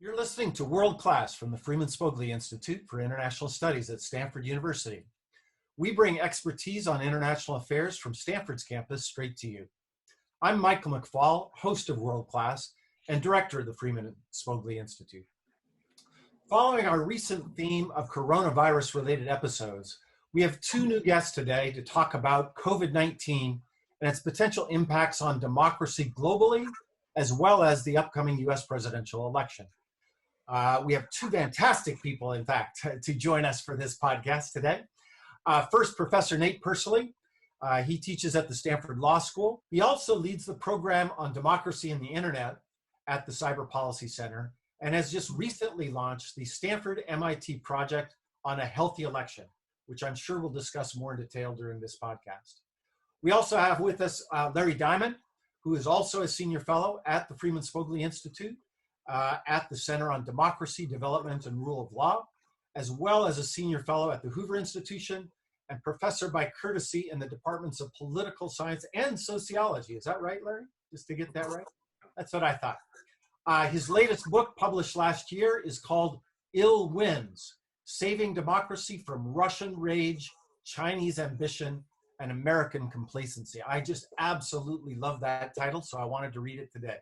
You're listening to World Class from the Freeman Spogli Institute for International Studies at Stanford University. We bring expertise on international affairs from Stanford's campus straight to you. I'm Michael McFaul, host of World Class and director of the Freeman Spogli Institute. Following our recent theme of coronavirus-related episodes, we have two new guests today to talk about COVID-19 and its potential impacts on democracy globally, as well as the upcoming US presidential election. We have two fantastic people, in fact, to join us for this podcast today. First, Professor Nate Persily. He teaches at the Stanford Law School. He also leads the program on democracy and the internet at the Cyber Policy Center and has just recently launched the Stanford MIT Project on a Healthy Election, which I'm sure we'll discuss more in detail during this podcast. We also have with us Larry Diamond, who is also a senior fellow at the Freeman Spogli Institute at the Center on Democracy, Development, and Rule of Law, as well as a senior fellow at the Hoover Institution and professor by courtesy in the departments of political science and sociology. Is that right, Larry? Just to get that right? That's what I thought. His latest book, published last year, is called Ill Winds: Saving Democracy from Russian Rage, Chinese Ambition, and American Complacency. I just absolutely love that title, so I wanted to read it today.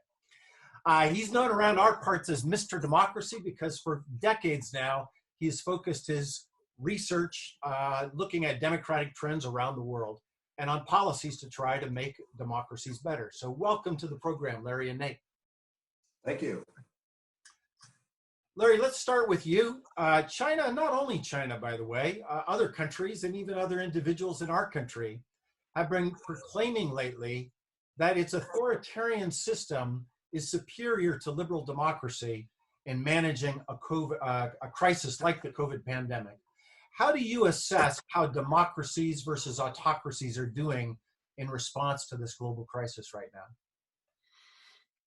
He's known around our parts as Mr. Democracy because for decades now, he has focused his research looking at democratic trends around the world and on policies to try to make democracies better. So welcome to the program, Larry and Nate. Thank you. Larry, let's start with you. China, not only China, by the way, other countries and even other individuals in our country have been proclaiming lately that its authoritarian system is superior to liberal democracy in managing a crisis like the COVID pandemic. How do you assess how democracies versus autocracies are doing in response to this global crisis right now?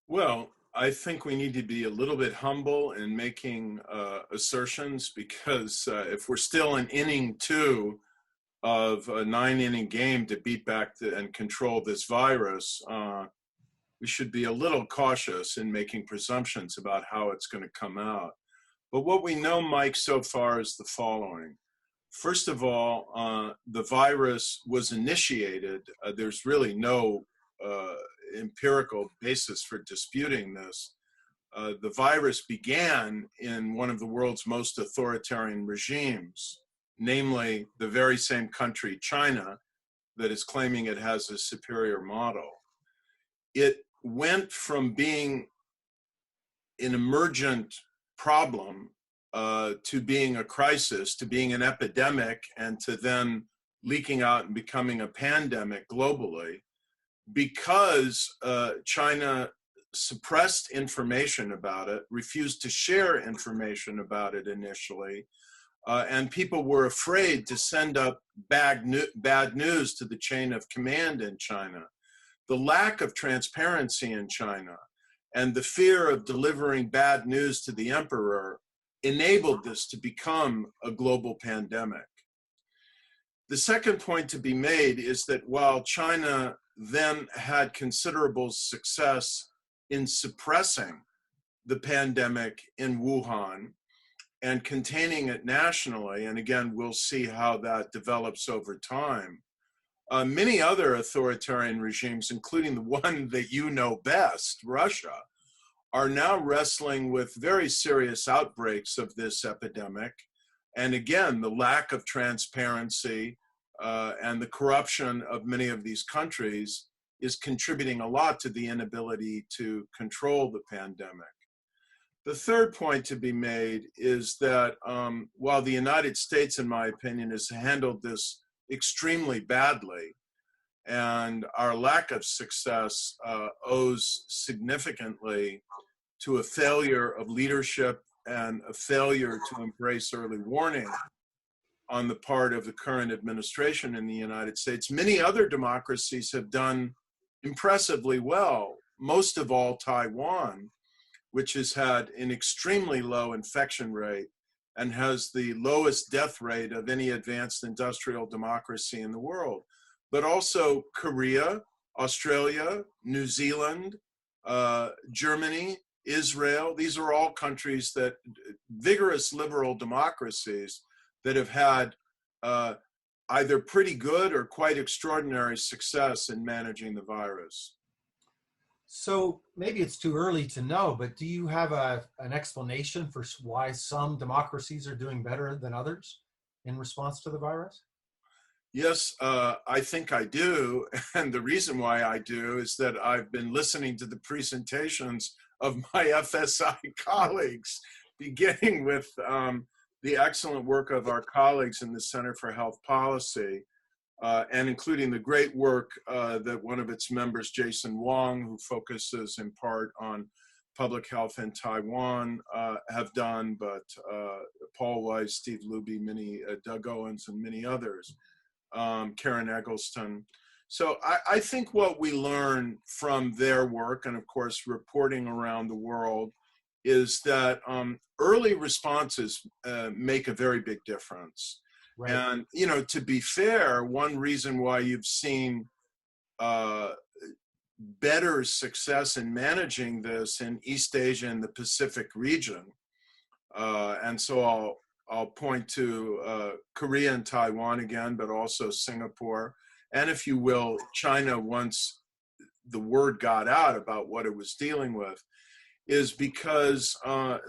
Well, I think we need to be a little bit humble in making assertions because if we're still in inning 2 of a 9-inning game to beat back and control this virus, we should be a little cautious in making presumptions about how it's going to come out. But what we know, Mike, so far is the following. First of all, the virus was initiated. There's really no empirical basis for disputing this. The virus began in one of the world's most authoritarian regimes, namely the very same country, China, that is claiming it has a superior model. It went from being an emergent problem to being a crisis, to being an epidemic, and to then leaking out and becoming a pandemic globally because China suppressed information about it, refused to share information about it initially, and people were afraid to send up bad news to the chain of command in China. The lack of transparency in China and the fear of delivering bad news to the emperor enabled this to become a global pandemic. The second point to be made is that while China then had considerable success in suppressing the pandemic in Wuhan and containing it nationally, and again, we'll see how that develops over time, many other authoritarian regimes, including the one that you know best, Russia, are now wrestling with very serious outbreaks of this epidemic. And again, the lack of transparency and the corruption of many of these countries is contributing a lot to the inability to control the pandemic. The third point to be made is that while the United States, in my opinion, has handled this extremely badly, and our lack of success owes significantly to a failure of leadership and a failure to embrace early warning on the part of the current administration in the United States. Many other democracies have done impressively well, most of all Taiwan, which has had an extremely low infection rate and has the lowest death rate of any advanced industrial democracy in the world. But also Korea, Australia, New Zealand, Germany, Israel. These are all countries that, vigorous liberal democracies that have had either pretty good or quite extraordinary success in managing the virus. So maybe it's too early to know, but do you have an explanation for why some democracies are doing better than others in response to the virus? Yes, I think I do. And the reason why I do is that I've been listening to the presentations of my FSI colleagues, beginning with the excellent work of our colleagues in the Center for Health Policy, and including the great work that one of its members, Jason Wong, who focuses in part on public health in Taiwan, have done, but Paul Weiss, Steve Luby, Doug Owens, and many others, Karen Eggleston. So I think what we learn from their work, and of course reporting around the world, is that early responses make a very big difference. Right. And, you know, to be fair, one reason why you've seen better success in managing this in East Asia and the Pacific region, and so I'll point to Korea and Taiwan again, but also Singapore, and if you will, China, once the word got out about what it was dealing with, is because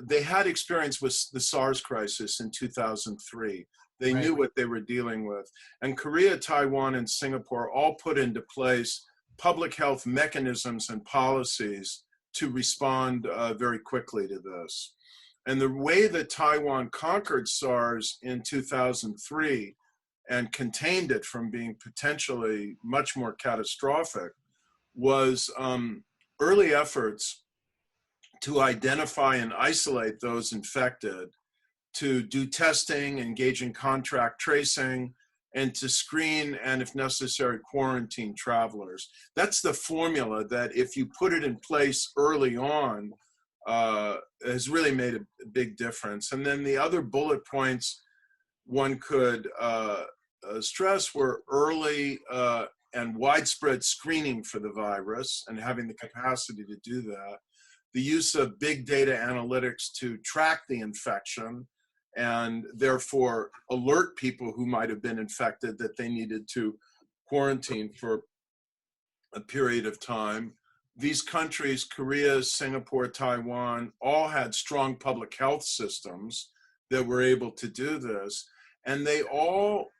they had experience with the SARS crisis in 2003. They knew what they were dealing with. And Korea, Taiwan, and Singapore all put into place public health mechanisms and policies to respond very quickly to this. And the way that Taiwan conquered SARS in 2003 and contained it from being potentially much more catastrophic was early efforts to identify and isolate those infected, to do testing, engage in contact tracing, and to screen and, if necessary, quarantine travelers. That's the formula that, if you put it in place early on, has really made a big difference. And then the other bullet points one could stress were early and widespread screening for the virus and having the capacity to do that, the use of big data analytics to track the infection and therefore alert people who might have been infected that they needed to quarantine for a period of time. These countries, Korea, Singapore, Taiwan, all had strong public health systems that were able to do this. And they all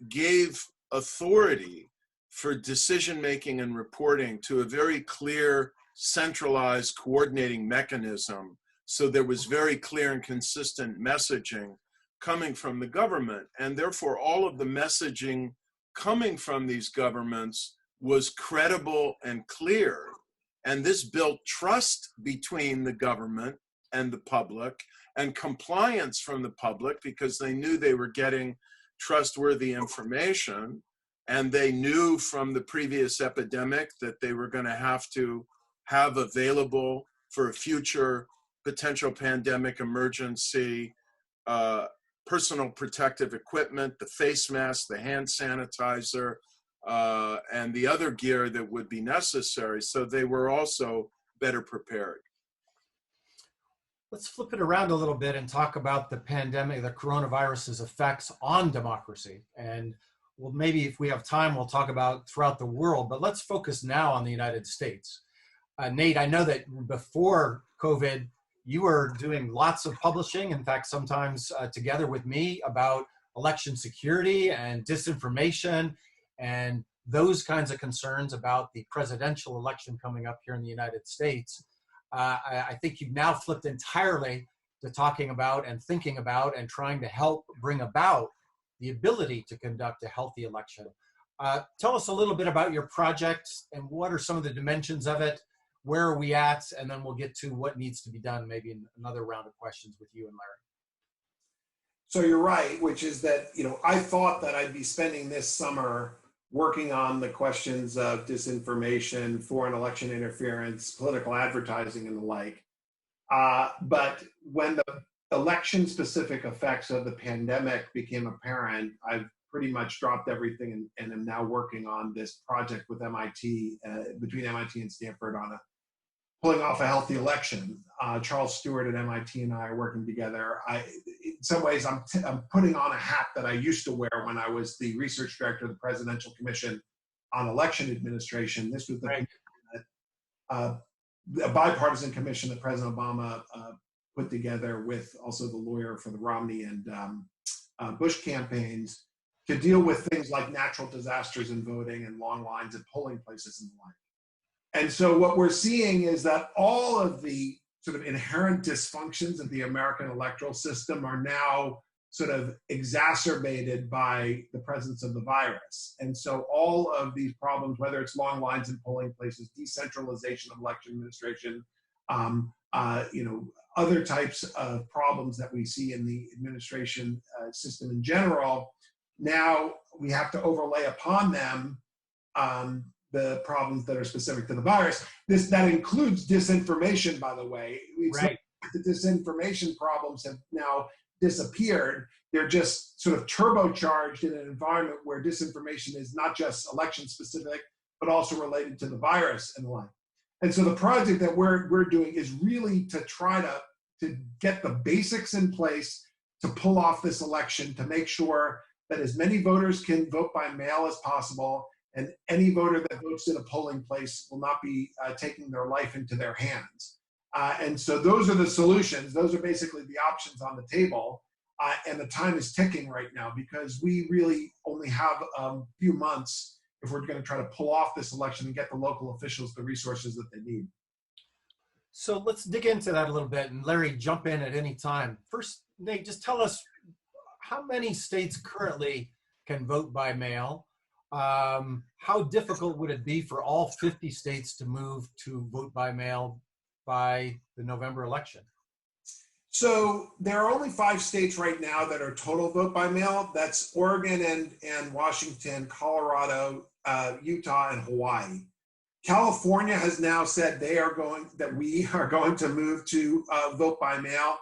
gave authority for decision-making and reporting to a very clear, centralized coordinating mechanism. So there was very clear and consistent messaging coming from the government. And therefore, all of the messaging coming from these governments was credible and clear. And this built trust between the government and the public, and compliance from the public, because they knew they were getting trustworthy information. And they knew from the previous epidemic that they were going to have available for a future potential pandemic emergency, personal protective equipment, the face mask, the hand sanitizer, and the other gear that would be necessary. So they were also better prepared. Let's flip it around a little bit and talk about the pandemic, the coronavirus's effects on democracy. And well, maybe if we have time, we'll talk about throughout the world, but let's focus now on the United States. Nate, I know that before COVID, you were doing lots of publishing, in fact, sometimes together with me, about election security and disinformation and those kinds of concerns about the presidential election coming up here in the United States. I think you've now flipped entirely to talking about and thinking about and trying to help bring about the ability to conduct a healthy election. Tell us a little bit about your project and what are some of the dimensions of it? Where are we at? And then we'll get to what needs to be done, maybe in another round of questions with you and Larry. So you're right, which is that, I thought that I'd be spending this summer working on the questions of disinformation, foreign election interference, political advertising, and the like. But when the election-specific effects of the pandemic became apparent, I've pretty much dropped everything and am now working on this project with MIT, between MIT and Stanford, on pulling off a healthy election. Charles Stewart at MIT and I are working together. In some ways, I'm putting on a hat that I used to wear when I was the research director of the Presidential Commission on Election Administration. This was the a bipartisan commission that President Obama put together with also the lawyer for the Romney and Bush campaigns to deal with things like natural disasters in voting and long lines at polling places and the like. And so what we're seeing is that all of the sort of inherent dysfunctions of the American electoral system are now sort of exacerbated by the presence of the virus. And so all of these problems, whether it's long lines in polling places, decentralization of election administration, other types of problems that we see in the administration system in general, now we have to overlay upon them the problems that are specific to the virus. That includes disinformation, by the way. Right. The disinformation problems have now disappeared. They're just sort of turbocharged in an environment where disinformation is not just election specific, but also related to the virus and the like. And so the project that we're doing is really to try to get the basics in place to pull off this election, to make sure that as many voters can vote by mail as possible, and any voter that votes in a polling place will not be taking their life into their hands. And so those are the solutions. Those are basically the options on the table. And the time is ticking right now because we really only have a few months if we're going to try to pull off this election and get the local officials the resources that they need. So let's dig into that a little bit. And Larry, jump in at any time. First, Nate, just tell us how many states currently can vote by mail? How difficult would it be for all 50 states to move to vote by mail by the November election? So there are only 5 states right now that are total vote by mail. That's Oregon and Washington, Colorado, Utah, and Hawaii. California has now said we are going to move to vote by mail,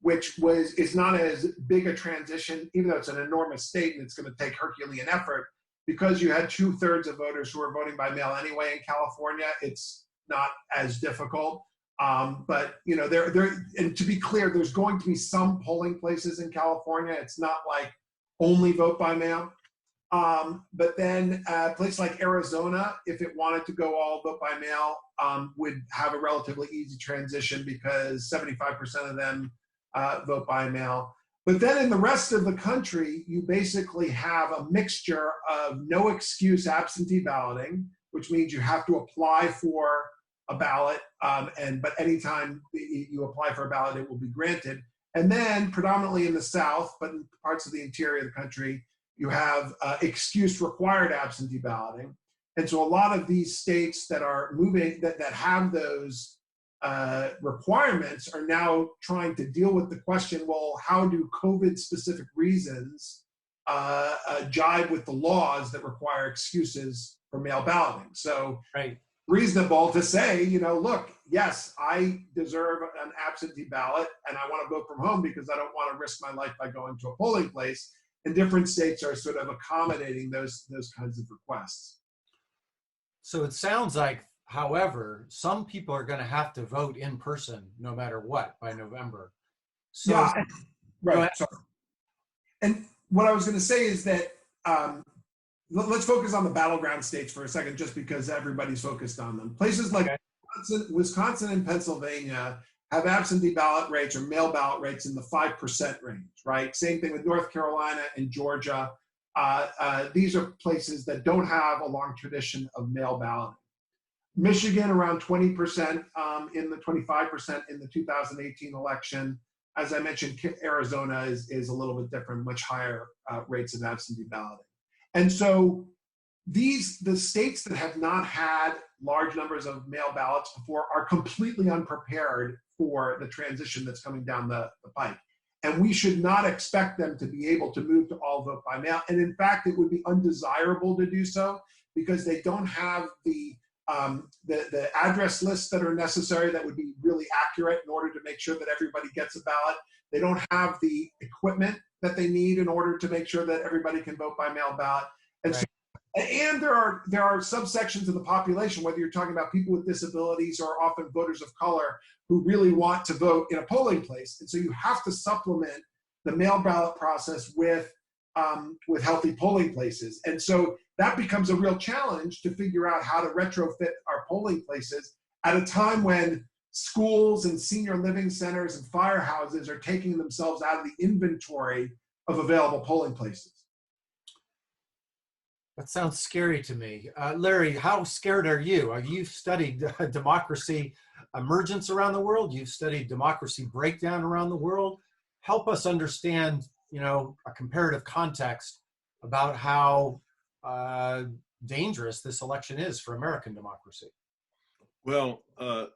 which is not as big a transition, even though it's an enormous state and it's going to take Herculean effort. Because you had 2/3 of voters who are voting by mail anyway in California, it's not as difficult. But and to be clear, there's going to be some polling places in California. It's not like only vote by mail. But then a place like Arizona, if it wanted to go all vote by mail, would have a relatively easy transition because 75% of them vote by mail. But then in the rest of the country, you basically have a mixture of no excuse absentee balloting, which means you have to apply for a ballot, but anytime you apply for a ballot, it will be granted. And then predominantly in the South, but in parts of the interior of the country, you have excuse required absentee balloting. And so a lot of these states that are moving, that have those requirements are now trying to deal with the question, well, how do COVID-specific reasons jibe with the laws that require excuses for mail balloting? So right. Reasonable to say, look, yes, I deserve an absentee ballot and I want to vote from home because I don't want to risk my life by going to a polling place. And different states are sort of accommodating those kinds of requests. So it sounds like, however, some people are going to have to vote in person no matter what by November. So, yeah, right. Sorry. And what I was going to say is that let's focus on the battleground states for a second, just because everybody's focused on them. Places like Wisconsin and Pennsylvania have absentee ballot rates or mail ballot rates in the 5% range, right? Same thing with North Carolina and Georgia. These are places that don't have a long tradition of mail balloting. Michigan around 20%, in the 25% in the 2018 election. As I mentioned, Arizona is a little bit different, much higher rates of absentee balloting. And so the states that have not had large numbers of mail ballots before are completely unprepared for the transition that's coming down the pike. And we should not expect them to be able to move to all vote by mail. And in fact, it would be undesirable to do so because they don't have the address lists that are necessary that would be really accurate in order to make sure that everybody gets a ballot. They don't have the equipment that they need in order to make sure that everybody can vote by mail ballot. And right. So And there are subsections of the population, whether you're talking about people with disabilities or often voters of color, who really want to vote in a polling place. And so you have to supplement the mail ballot process with healthy polling places. And so that becomes a real challenge to figure out how to retrofit our polling places at a time when schools and senior living centers and firehouses are taking themselves out of the inventory of available polling places. That sounds scary to me. Larry, how scared are you? You've studied democracy emergence around the world. You've studied democracy breakdown around the world. Help us understand, a comparative context about how dangerous this election is for American democracy. Well,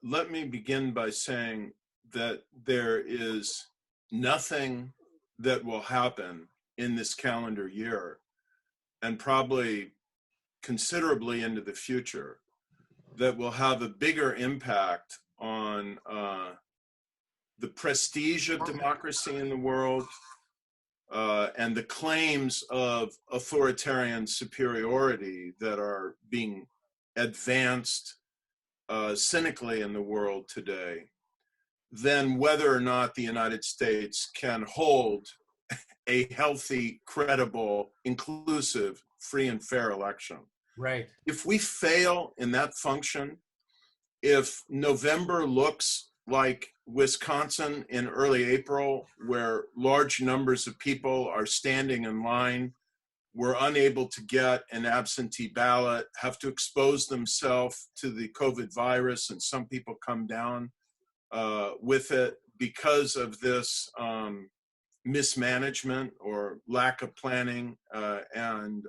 let me begin by saying that there is nothing that will happen in this calendar year, and probably considerably into the future, that will have a bigger impact on the prestige of democracy in the world and the claims of authoritarian superiority that are being advanced cynically in the world today, than whether or not the United States can hold a healthy, credible, inclusive, free and fair election. Right. If we fail in that function, if November looks like Wisconsin in early April, where large numbers of people are standing in line, were unable to get an absentee ballot, have to expose themselves to the COVID virus, and some people come down with it because of this mismanagement or lack of planning and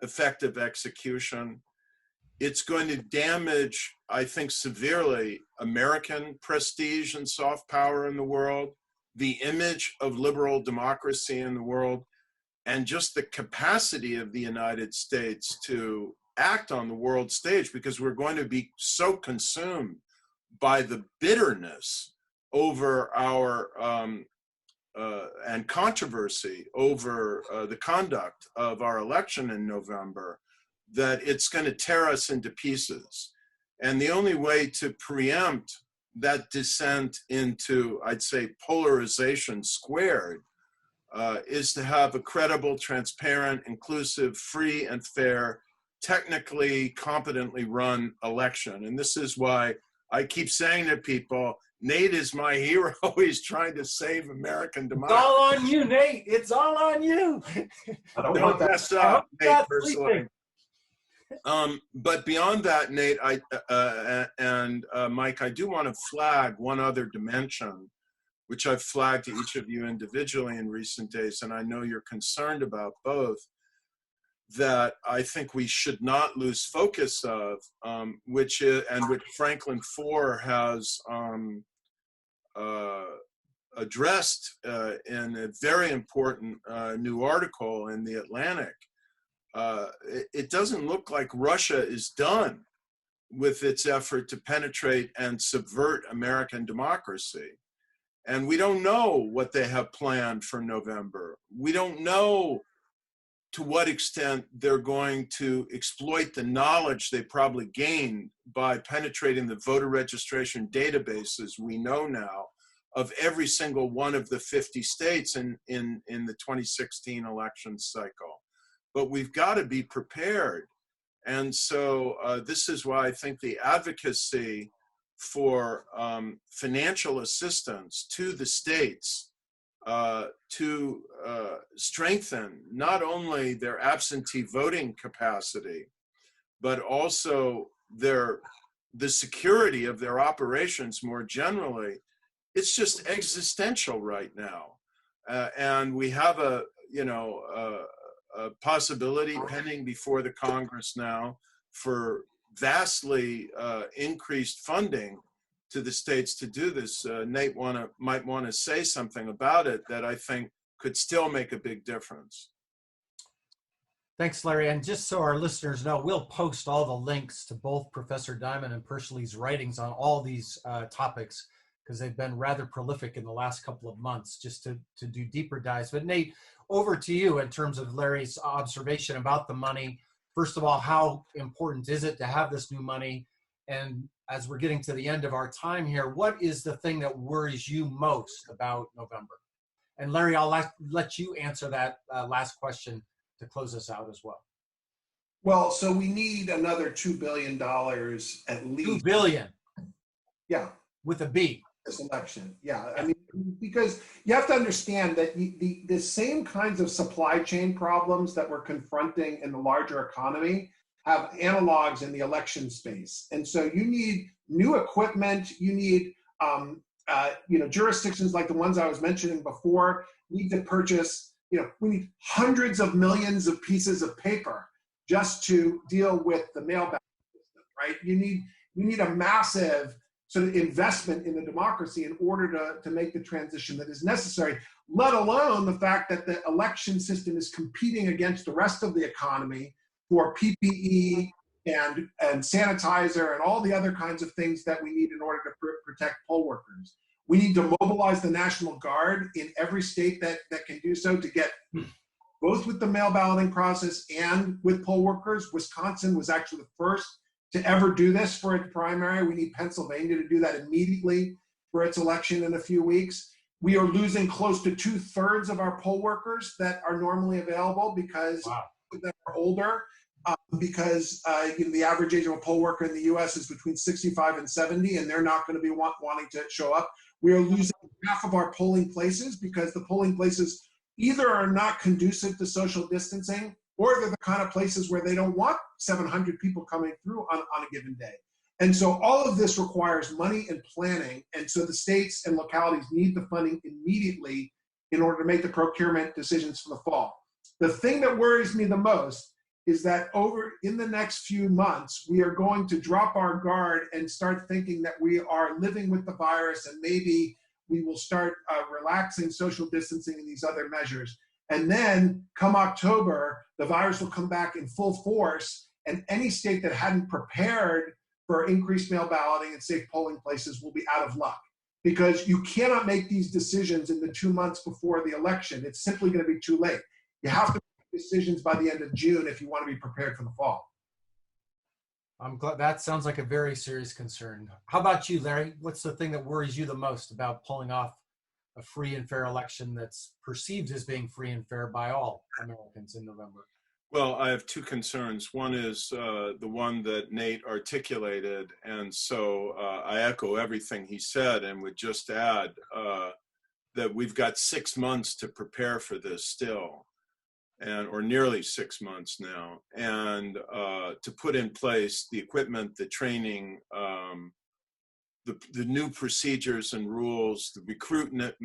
effective execution, it's going to damage, I think, severely American prestige and soft power in the world, the image of liberal democracy in the world, and just the capacity of the United States to act on the world stage, because we're going to be so consumed by the bitterness over our and controversy over the conduct of our election in November, that it's going to tear us into pieces. And the only way to preempt that descent into, I'd say, polarization squared is to have a credible, transparent, inclusive, free and fair, technically competently run election. And this is why I keep saying to people, Nate is my hero. He's trying to save American democracy. It's all on you, Nate. It's all on you. Don't mess up, Nate, personally. But beyond that, Nate, and Mike, I do want to flag one other dimension, which I've flagged to each of you individually in recent days, and I know you're concerned about both, that I think we should not lose focus of, which Franklin Foer has addressed in a very important new article in The Atlantic. It doesn't look like Russia is done with its effort to penetrate and subvert American democracy. And we don't know what they have planned for November. We don't know to what extent they're going to exploit the knowledge they probably gained by penetrating the voter registration databases we know now of every single one of the 50 states in the 2016 election cycle. But we've got to be prepared. And so this is why I think the advocacy for financial assistance to the states to strengthen not only their absentee voting capacity, but also the security of their operations more generally, it's just existential right now. And we have a possibility pending before the Congress now for vastly increased funding to the states to do this. Nate might want to say something about it that I think could still make a big difference. Thanks, Larry. And just so our listeners know, we'll post all the links to both Professor Diamond and Pershley's writings on all these topics, because they've been rather prolific in the last couple of months just to do deeper dives. But Nate, over to you in terms of Larry's observation about the money. First of all, how important is it to have this new money? And as we're getting to the end of our time here, what is the thing that worries you most about November? And Larry, I'll let you answer that last question to close us out as well. Well, so we need another $2 billion at least. 2 billion. Yeah. With a B. This election. Yeah. I mean, because you have to understand that the same kinds of supply chain problems that we're confronting in the larger economy have analogs in the election space. And so you need new equipment, you need jurisdictions like the ones I was mentioning before need to purchase, we need hundreds of millions of pieces of paper just to deal with the mail ballot system, right? You need a massive sort of investment in the democracy in order to make the transition that is necessary, let alone the fact that the election system is competing against the rest of the economy for PPE and sanitizer and all the other kinds of things that we need in order to protect poll workers. We need to mobilize the National Guard in every state that can do so to get both with the mail balloting process and with poll workers. Wisconsin was actually the first to ever do this for its primary. We need Pennsylvania to do that immediately for its election in a few weeks. We are losing close to 2/3 of our poll workers that are normally available because they're older. Because the average age of a poll worker in the U.S. is between 65 and 70, and they're not going to be wanting to show up. We are losing half of our polling places because the polling places either are not conducive to social distancing, or they're the kind of places where they don't want 700 people coming through on a given day. And so all of this requires money and planning. And so the states and localities need the funding immediately in order to make the procurement decisions for the fall. The thing that worries me the most is that in the next few months, we are going to drop our guard and start thinking that we are living with the virus, and maybe we will start relaxing social distancing and these other measures. And then come October, the virus will come back in full force, and any state that hadn't prepared for increased mail balloting and safe polling places will be out of luck, because you cannot make these decisions in the 2 months before the election. It's simply going to be too late. You have to decisions by the end of June if you want to be prepared for the fall. I'm glad. That sounds like a very serious concern. How about you, Larry? What's the thing that worries you the most about pulling off a free and fair election that's perceived as being free and fair by all Americans in November? Well, I have two concerns. One is the one that Nate articulated, and so I echo everything he said and would just add that we've got 6 months to prepare for this still. Or nearly 6 months now, and to put in place the equipment, the training, the new procedures and rules, the recruitment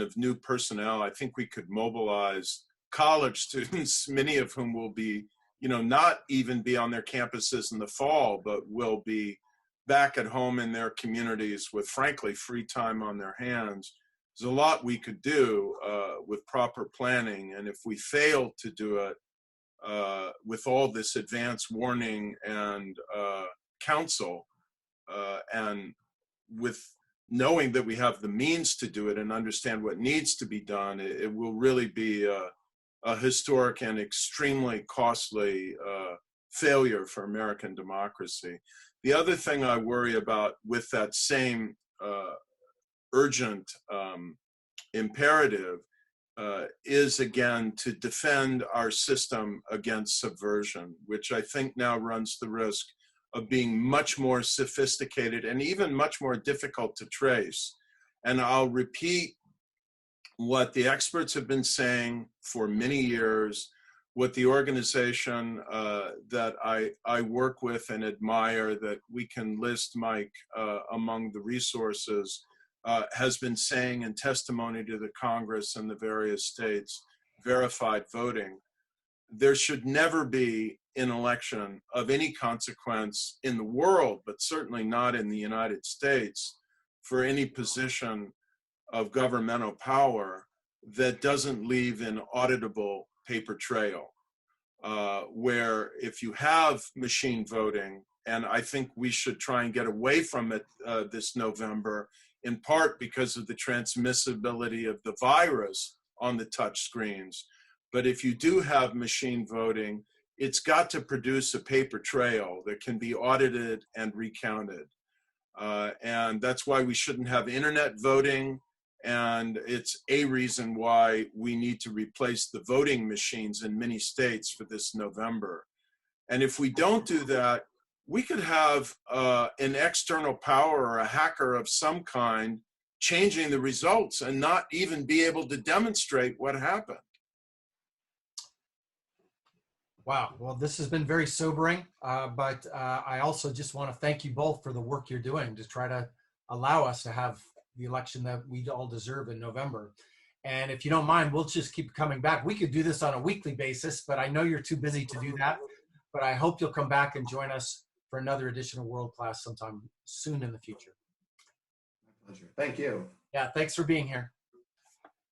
of new personnel. I think we could mobilize college students, many of whom will be, not even be on their campuses in the fall, but will be back at home in their communities with, frankly, free time on their hands. There's a lot we could do with proper planning, and if we fail to do it with all this advance warning and counsel, and with knowing that we have the means to do it and understand what needs to be done, it will really be a historic and extremely costly failure for American democracy. The other thing I worry about with that same urgent imperative is, again, to defend our system against subversion, which I think now runs the risk of being much more sophisticated and even much more difficult to trace. And I'll repeat what the experts have been saying for many years, what the organization that I work with and admire, that we can list, Mike, among the resources, has been saying in testimony to the Congress and the various states, verified voting. There should never be an election of any consequence in the world, but certainly not in the United States, for any position of governmental power that doesn't leave an auditable paper trail, where if you have machine voting, and I think we should try and get away from it this November, in part because of the transmissibility of the virus on the touch screens. But if you do have machine voting, it's got to produce a paper trail that can be audited and recounted. And that's why we shouldn't have internet voting. And it's a reason why we need to replace the voting machines in many states for this November. And if we don't do that, we could have an external power or a hacker of some kind changing the results and not even be able to demonstrate what happened. Wow. Well, this has been very sobering, but I also just want to thank you both for the work you're doing to try to allow us to have the election that we all deserve in November. And if you don't mind, we'll just keep coming back. We could do this on a weekly basis, but I know you're too busy to do that. But I hope you'll come back and join us for another edition of World Class sometime soon in the future. My pleasure. Thank you. Yeah, thanks for being here.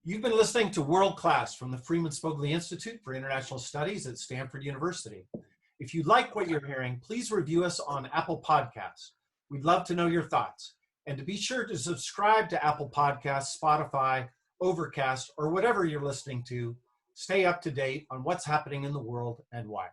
You've been listening to World Class from the Freeman Spogli Institute for International Studies at Stanford University. If you like what you're hearing, please review us on Apple Podcasts. We'd love to know your thoughts. And to be sure to subscribe to Apple Podcasts, Spotify, Overcast, or whatever you're listening to. Stay up to date on what's happening in the world and why.